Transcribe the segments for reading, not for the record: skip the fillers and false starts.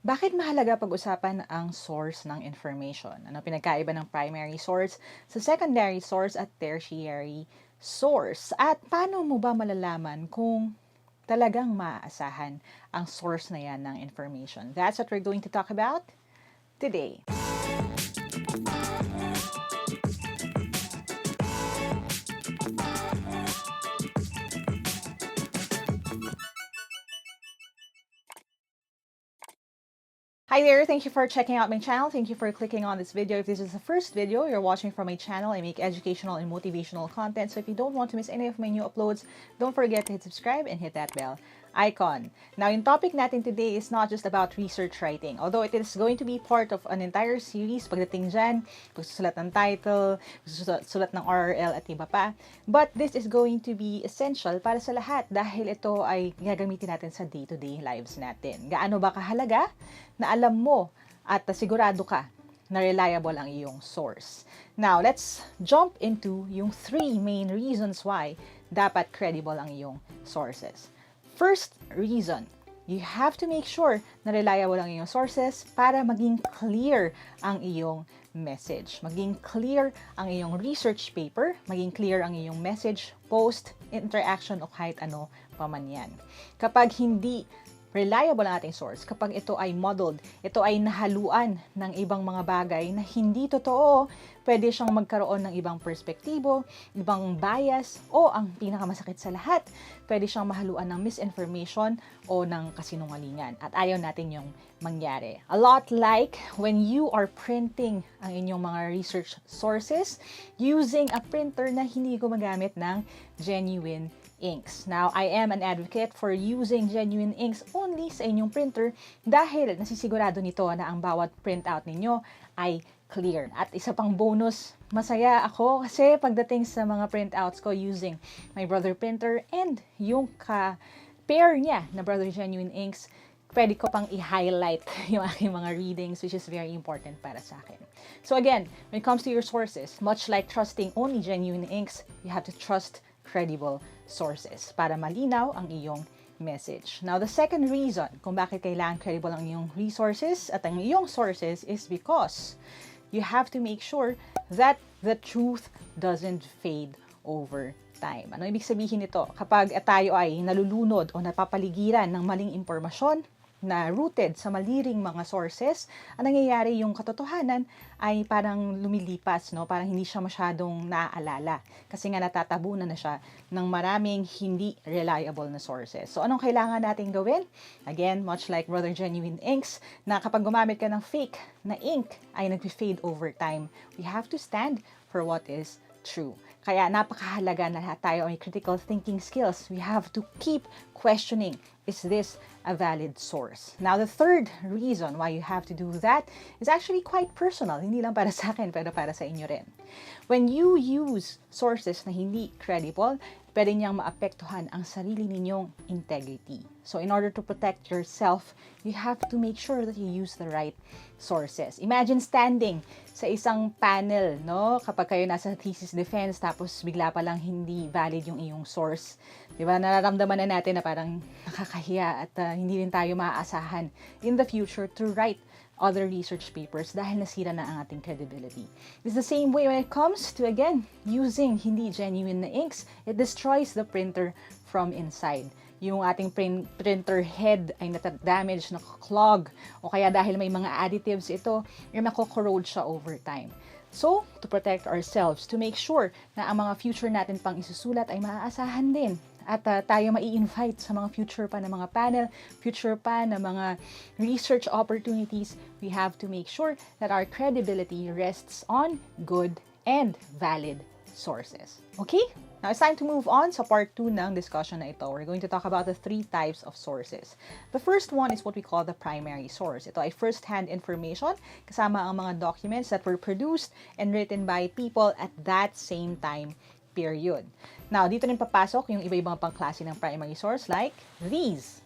Bakit mahalaga pag-usapan ang source ng information? Ano pinagkaiba ng primary source sa secondary source at tertiary source? At paano mo ba malalaman kung talagang maaasahan ang source na yan ng information? That's what we're going to talk about today. Hi there, thank you for checking out my channel. Thank you for clicking on this video. If this is the first video you're watching from my channel, I make educational and motivational content. So if you don't want to miss any of my new uploads, don't forget to hit subscribe and hit that bell icon. Now, yung topic natin today is not just about research writing. Although it is going to be part of an entire series pagdating dyan, pagsusulat ng title, pagsusulat ng RRL at iba pa. But this is going to be essential para sa lahat dahil ito ay gagamitin natin sa day-to-day lives natin. Gaano ba kahalaga na alam mo at sigurado ka na reliable ang iyong source. Now, let's jump into yung 3 main reasons why dapat credible ang iyong sources. First reason, you have to make sure na reliable ang iyong sources para maging clear ang iyong message. Maging clear ang iyong research paper, maging clear ang iyong message, post, interaction o kahit ano paman yan. Kapag hindi reliable ang ating source, kapag ito ay muddled, ito ay nahaluan ng ibang mga bagay na hindi totoo, pwede siyang magkaroon ng ibang perspektibo, ibang bias, o ang pinakamasakit sa lahat, pwede siyang mahaluan ng misinformation o ng kasinungalingan. At ayaw natin yung mangyari. A lot like when you are printing ang inyong mga research sources using a printer na hindi gumagamit ng genuine inks. Now, I am an advocate for using genuine inks only sa inyong printer dahil nasisigurado nito na ang bawat printout ninyo ay clear. At isa pang bonus, masaya ako kasi pagdating sa mga printouts ko using my Brother printer and yung ka-pair niya na Brother Genuine Inks, pwede ko pang i-highlight yung aking mga readings, which is very important para sa akin. So again, when it comes to your sources, much like trusting only genuine inks, you have to trust credible sources para malinaw ang iyong message. Now, the second reason kung bakit kailangan credible ang iyong resources at ang iyong sources is because you have to make sure that the truth doesn't fade over time. Ano ibig sabihin nito? Kapag tayo ay nalulunod o napapaligiran ng maling impormasyon na rooted sa maliring mga sources, ang nangyayari yung katotohanan ay parang lumilipas, no? Parang hindi siya masyadong naaalala. Kasi nga natatabunan na siya ng maraming hindi reliable na sources. So, anong kailangan natin gawin? Again, much like Brother Genuine Inks, na kapag gumamit ka ng fake na ink, ay nag-fade over time. We have to stand for what is true. Kaya napakahalaga na lahat tayo may critical thinking skills. We have to keep questioning, is this a valid source? Now, the third reason why you have to do that is actually quite personal. Hindi lang para sa akin, pero para sa inyo rin. When you use sources na hindi credible, pwede niyang maapektuhan ang sarili ninyong integrity. So, in order to protect yourself, you have to make sure that you use the right sources. Imagine standing sa isang panel, no? Kapag kayo nasa thesis defense, tapos bigla pa lang hindi valid yung iyong source. Diba? Nararamdaman na natin na parang nakakahiya at hindi rin tayo maaasahan in the future to write other research papers dahil nasira na ang ating credibility. It's the same way when it comes to, again, using hindi genuine na inks. It destroys the printer from inside. Yung ating printer head ay natadamage, nakakclog, o kaya dahil may mga additives ito, ay nako-corrode siya over time. So, to protect ourselves, to make sure na ang mga future natin pang isusulat ay maaasahan din. At tayo mai-invite sa mga future pa na mga panel, future pa na mga research opportunities, we have to make sure that our credibility rests on good and valid sources. Okay? Now, it's time to move on sa part 2 ng discussion na ito. We're going to talk about the 3 types of sources. The first one is what we call the primary source. Ito ay first-hand information kasama ang mga documents that were produced and written by people at that same time period. Now, dito rin papasok yung iba-ibang pangklase ng primary source like these.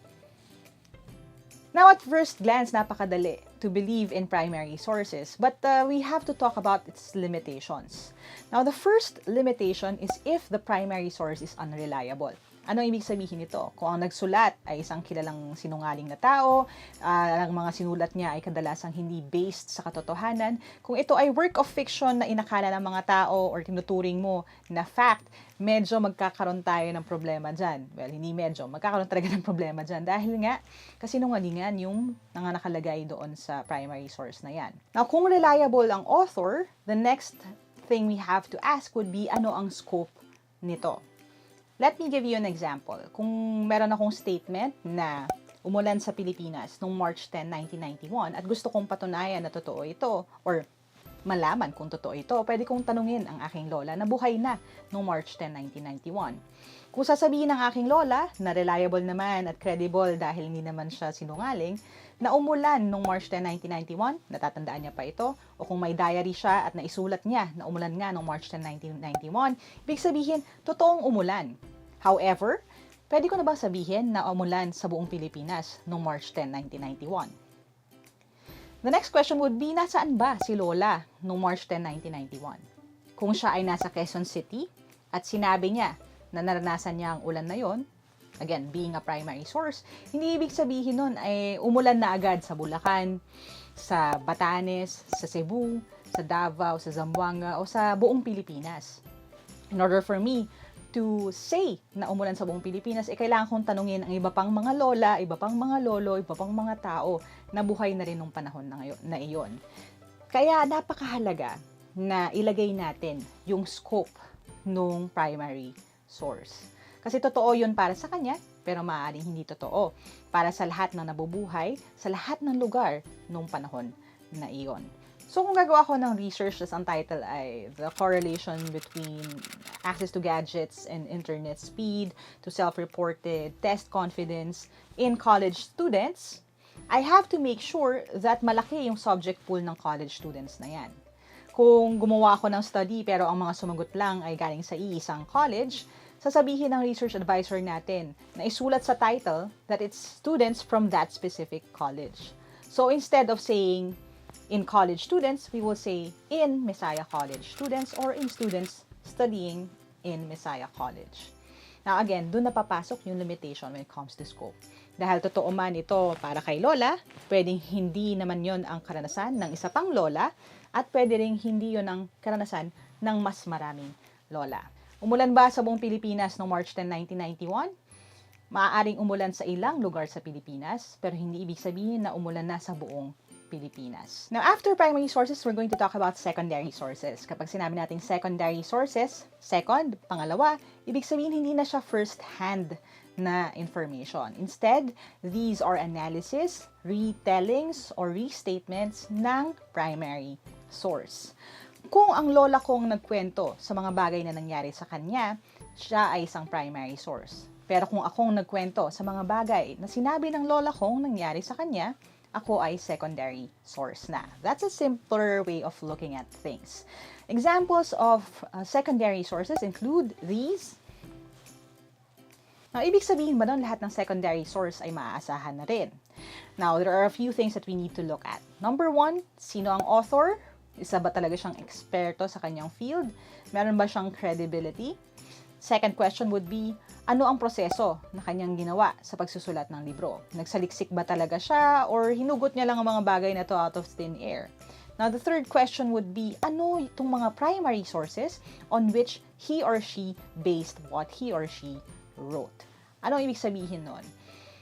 Now, at first glance, napakadali to believe in primary sources, but we have to talk about its limitations. Now, the first limitation is if the primary source is unreliable. Ano ibig sabihin nito? Kung ang nagsulat ay isang kilalang sinungaling na tao, ang mga sinulat niya ay kadalasang hindi based sa katotohanan, kung ito ay work of fiction na inakala ng mga tao or tinuturing mo na fact, medyo magkakaroon tayo ng problema dyan. Well, hindi medyo, magkakaroon talaga ng problema dyan dahil nga kasinungalingan yung nakalagay doon sa primary source na yan. Now, kung reliable ang author, the next thing we have to ask would be ano ang scope nito. Let me give you an example. Kung meron akong statement na umulan sa Pilipinas noong March 10, 1991 at gusto kong patunayan na totoo ito or malaman kung totoo ito, pwede kong tanungin ang aking lola na buhay na noong March 10, 1991. Kung sasabihin ng aking lola na reliable naman at credible dahil hindi naman siya sinungaling, na umulan noong March 10, 1991, natatandaan niya pa ito, o kung may diary siya at naisulat niya na umulan nga noong March 10, 1991, ibig sabihin, totoong umulan. However, pwede ko na bang sabihin na umulan sa buong Pilipinas noong March 10, 1991? The next question would be, nasaan ba si Lola noong March 10, 1991? Kung siya ay nasa Quezon City at sinabi niya na naranasan niya ang ulan na yon, again, being a primary source, hindi ibig sabihin nun ay umulan na agad sa Bulacan, sa Batanes, sa Cebu, sa Davao, sa Zamboanga, o sa buong Pilipinas. In order for me to say na umulan sa buong Pilipinas, kailangan kong tanungin ang iba pang mga lola, iba pang mga lolo, iba pang mga tao na buhay na rin nung panahon na iyon. Kaya napakahalaga na ilagay natin yung scope nung primary source. Kasi totoo yun para sa kanya, pero maaaring hindi totoo para sa lahat ng nabubuhay, sa lahat ng lugar nung panahon na iyon. So, kung gagawa ko ng research, ang title ay The Correlation Between Access to Gadgets and Internet Speed to Self-Reported Test Confidence in College Students, I have to make sure that malaki yung subject pool ng college students na yan. Kung gumawa ako ng study pero ang mga sumagot lang ay galing sa iisang college, sasabihin ng research advisor natin na isulat sa title that it's students from that specific college. So, instead of saying in college students, we will say in Messiah College students or in students studying in Messiah College. Now again, doon napapasok yung limitation when it comes to scope. Dahil totoo man ito para kay Lola, pwedeng hindi naman yon ang karanasan ng isa pang Lola at pwede ring hindi yon ang karanasan ng mas maraming Lola. Umulan ba sa buong Pilipinas noong March 10, 1991? Maaaring umulan sa ilang lugar sa Pilipinas, pero hindi ibig sabihin na umulan na sa buong Pilipinas. Now, after primary sources, we're going to talk about secondary sources. Kapag sinabi natin secondary sources, second, pangalawa, ibig sabihin hindi na siya first-hand na information. Instead, these are analysis, retellings, or restatements ng primary source. Kung ang lola kong nagkwento sa mga bagay na nangyari sa kanya, siya ay isang primary source. Pero kung akong nagkwento sa mga bagay na sinabi ng lola kong nangyari sa kanya, ako ay secondary source na. That's a simpler way of looking at things. Examples of secondary sources include these. Now, ibig sabihin ba doon lahat ng secondary source ay maaasahan na rin? Now, there are a few things that we need to look at. Number one, sino ang author? Isa ba talaga siyang eksperto sa kanyang field? Meron ba siyang credibility? Second question would be, ano ang proseso na kanyang ginawa sa pagsusulat ng libro? Nagsaliksik ba talaga siya or hinugot niya lang ang mga bagay na to out of thin air? Now, the third question would be, ano itong mga primary sources on which he or she based what he or she wrote? Ano ibig sabihin nun?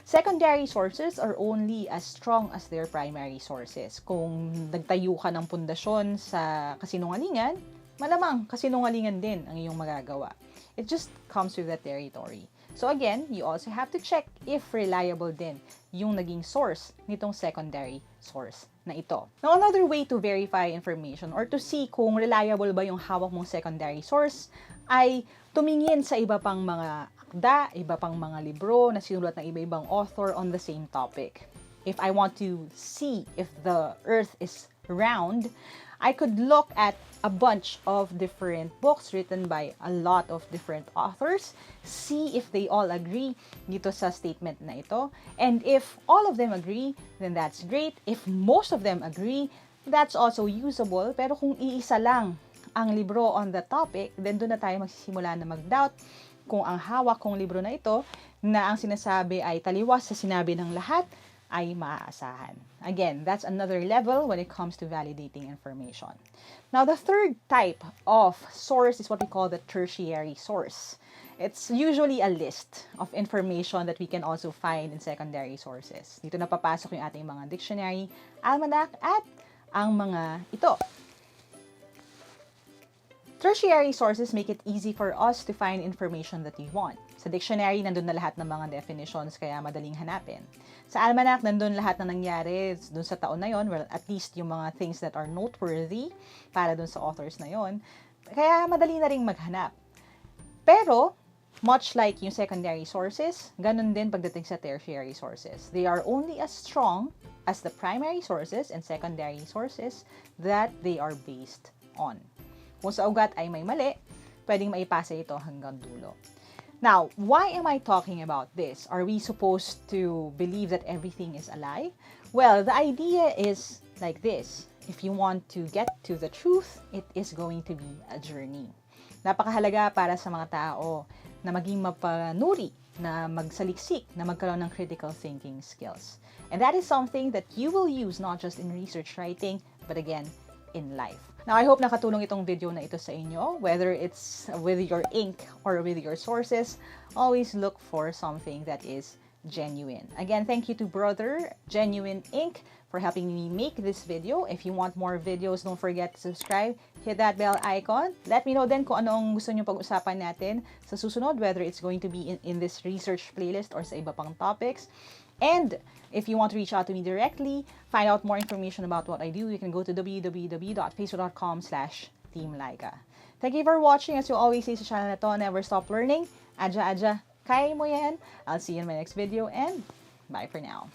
Secondary sources are only as strong as their primary sources. Kung nagtayo ka ng pundasyon sa kasinungalingan, malamang kasinungalingan din ang iyong magagawa. It just comes with the territory. So again, you also have to check if reliable din yung naging source nitong secondary source na ito. Now, another way to verify information or to see kung reliable ba yung hawak mong secondary source ay tumingin sa iba pang mga akda, iba pang mga libro na sinulat ng iba-ibang author on the same topic. If I want to see if the earth is round, I could look at a bunch of different books written by a lot of different authors, see if they all agree dito sa statement na ito. And if all of them agree, then that's great. If most of them agree, that's also usable. Pero kung iisa lang ang libro on the topic, then doon na tayo magsisimula na mag-doubt kung ang hawak kong libro na ito na ang sinasabi ay taliwas sa sinabi ng lahat ay maaasahan. Again, that's another level when it comes to validating information. Now, the third type of source is what we call the tertiary source. It's usually a list of information that we can also find in secondary sources. Dito na papasok yung ating mga dictionary, almanac, at ang mga ito. Tertiary sources make it easy for us to find information that we want. Sa dictionary, nandun na lahat ng mga definitions kaya madaling hanapin. Sa almanac, nandun lahat na nangyari dun sa taon na yon, well, at least yung mga things that are noteworthy para dun sa authors na yon. Kaya madali na ring maghanap. Pero, much like yung secondary sources, ganun din pagdating sa tertiary sources. They are only as strong as the primary sources and secondary sources that they are based on. Kung sa ugat ay may mali, pwedeng maipasa ito hanggang dulo. Now, why am I talking about this? Are we supposed to believe that everything is a lie? Well, the idea is like this. If you want to get to the truth, it is going to be a journey. Napakahalaga para sa mga tao na maging mapanuri, na magsaliksik, na magkaroon ng critical thinking skills. And that is something that you will use not just in research writing, but again, in life. Now, I hope nakatulong itong video na ito sa inyo. Whether it's with your ink or with your sources, always look for something that is genuine. Again, thank you to Brother Genuine Ink for helping me make this video. If you want more videos, don't forget to subscribe. Hit that bell icon. Let me know din kung anong gusto nyo pag-usapan natin sa susunod, whether it's going to be in this research playlist or sa iba pang topics. And if you want to reach out to me directly, find out more information about what I do, you can go to www.facebook.com/Team Lyqa. Thank you for watching. As you always say sa channel na to, never stop learning. Aja, kaya mo yan. I'll see you in my next video and bye for now.